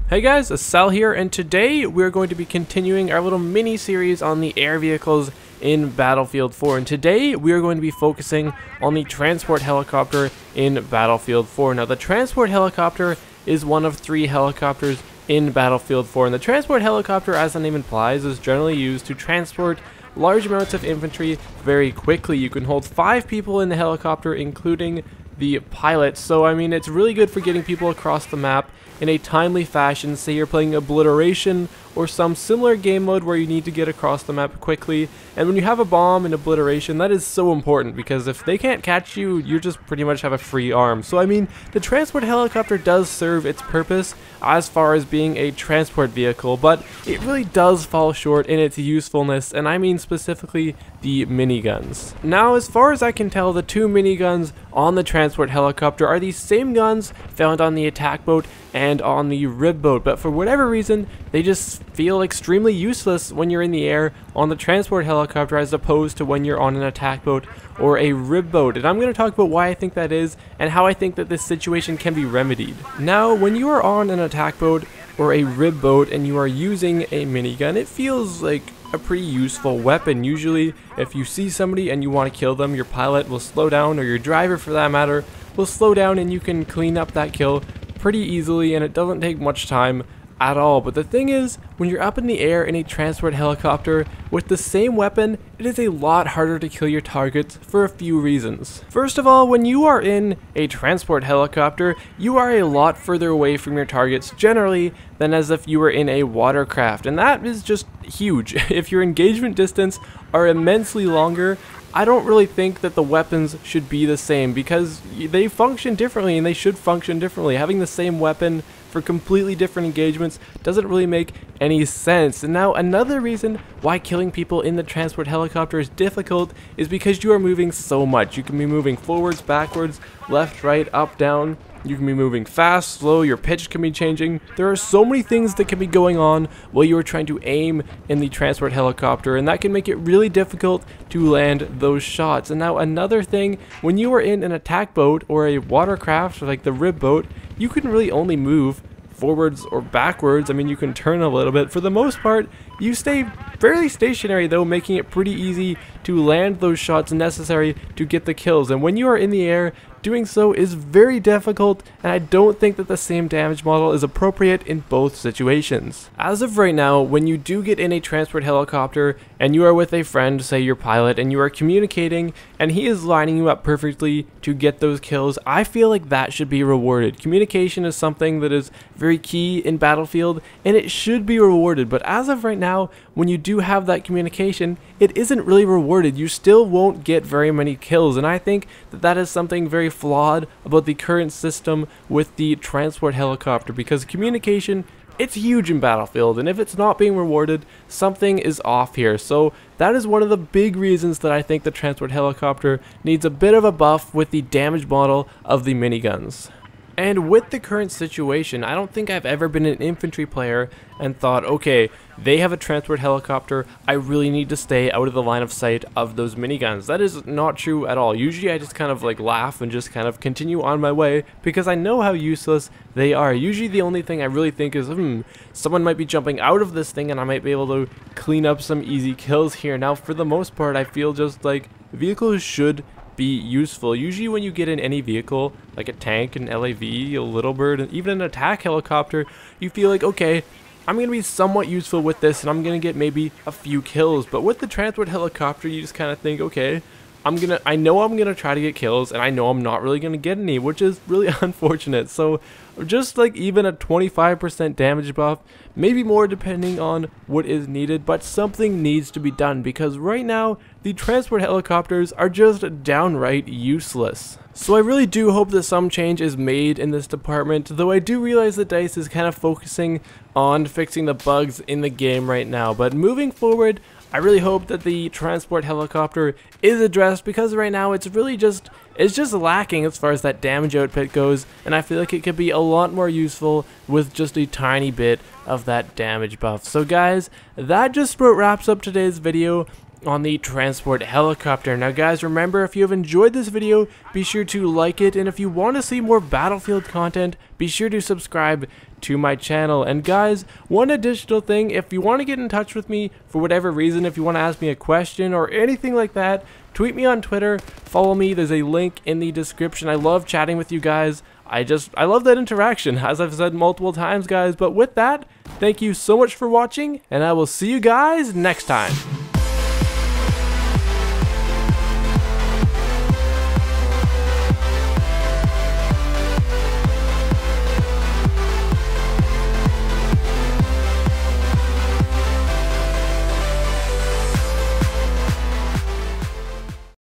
Hey guys, Asal here, and today we're going to be continuing our little mini-series on the air vehicles in Battlefield 4. And today we are going to be focusing on the transport helicopter in Battlefield 4. Now, the transport helicopter is one of 3 helicopters in Battlefield 4, and the transport helicopter, as the name implies, is generally used to transport large amounts of infantry very quickly. You can hold 5 people in the helicopter, including the pilot, so I mean, it's really good for getting people across the map in a timely fashion. Say you're playing Obliteration or some similar game mode where you need to get across the map quickly, and when you have a bomb in Obliteration, that is so important, because if they can't catch you, you just pretty much have a free arm. So I mean, the transport helicopter does serve its purpose as far as being a transport vehicle, but it really does fall short in its usefulness, and I mean specifically the miniguns. Now, as far as I can tell, the 2 miniguns on the transport helicopter are the same guns found on the attack boat and on the rib boat, but for whatever reason, they just feel extremely useless when you're in the air on the transport helicopter as opposed to when you're on an attack boat or a rib boat. And I'm going to talk about why I think that is and how I think that this situation can be remedied. Now, when you are on an attack boat or a rib boat and you are using a minigun, it feels like a pretty useful weapon. Usually, if you see somebody and you want to kill them, your pilot will slow down, or your driver for that matter will slow down, and you can clean up that kill pretty easily, and it doesn't take much time at all. But the thing is, when you're up in the air in a transport helicopter with the same weapon, it is a lot harder to kill your targets for a few reasons. First of all, when you are in a transport helicopter, you are a lot further away from your targets generally than as if you were in a watercraft, and that is just huge. If your engagement distance are immensely longer, I don't really think that the weapons should be the same, because they function differently and they should function differently. Having the same weapon for completely different engagements doesn't really make any sense. And now, another reason why killing people in the transport helicopter is difficult is because you are moving so much. You can be moving forwards, backwards, left, right, up, down. You can be moving fast, slow, your pitch can be changing. There are so many things that can be going on while you are trying to aim in the transport helicopter, and that can make it really difficult to land those shots. And now, another thing, when you are in an attack boat or a watercraft like the rib boat, you can really only move forwards or backwards. I mean, you can turn a little bit. For the most part, you stay fairly stationary, though, making it pretty easy to land those shots necessary to get the kills. And when you are in the air, doing so is very difficult, and I don't think that the same damage model is appropriate in both situations. As of right now, when you do get in a transport helicopter and you are with a friend, say your pilot, and you are communicating and he is lining you up perfectly to get those kills, I feel like that should be rewarded. Communication is something that is very key in Battlefield, and it should be rewarded. But as of right now, when you do have that communication, it isn't really rewarded. You still won't get very many kills, and I think that that is something very flawed about the current system with the transport helicopter, because communication, it's huge in Battlefield, and if it's not being rewarded, something is off here. So that is one of the big reasons that I think the transport helicopter needs a bit of a buff with the damage model of the miniguns. And with the current situation, I don't think I've ever been an infantry player and thought, okay, they have a transport helicopter, I really need to stay out of the line of sight of those miniguns. That is not true at all. Usually I just kind of like laugh and just kind of continue on my way, because I know how useless they are. Usually the only thing I really think is, someone might be jumping out of this thing and I might be able to clean up some easy kills here. Now, for the most part, I feel just like vehicles should be useful. Usually when you get in any vehicle, like a tank, an LAV, a Little Bird, and even an attack helicopter, you feel like, okay, I'm going to be somewhat useful with this and I'm going to get maybe a few kills. But with the transport helicopter, you just kind of think, okay, I know I'm gonna try to get kills, and I know I'm not really gonna get any, which is really unfortunate. So just like even a 25% damage buff, maybe more depending on what is needed, but something needs to be done, because right now the transport helicopters are just downright useless. So I really do hope that some change is made in this department, though I do realize that DICE is kind of focusing on fixing the bugs in the game right now. But moving forward, I really hope that the transport helicopter is addressed, because right now it's really just lacking as far as that damage output goes, and I feel like it could be a lot more useful with just a tiny bit of that damage buff. So guys, that just about wraps up today's video. on the transport helicopter. Now guys, remember, if you have enjoyed this video, be sure to like it, and if you want to see more Battlefield content, be sure to subscribe to my channel. And guys, one additional thing, if you want to get in touch with me for whatever reason, if you want to ask me a question or anything like that, tweet me on Twitter, follow me, there's a link in the description. I love chatting with you guys. I love that interaction, as I've said multiple times, guys. But with that, thank you so much for watching, and I will see you guys next time.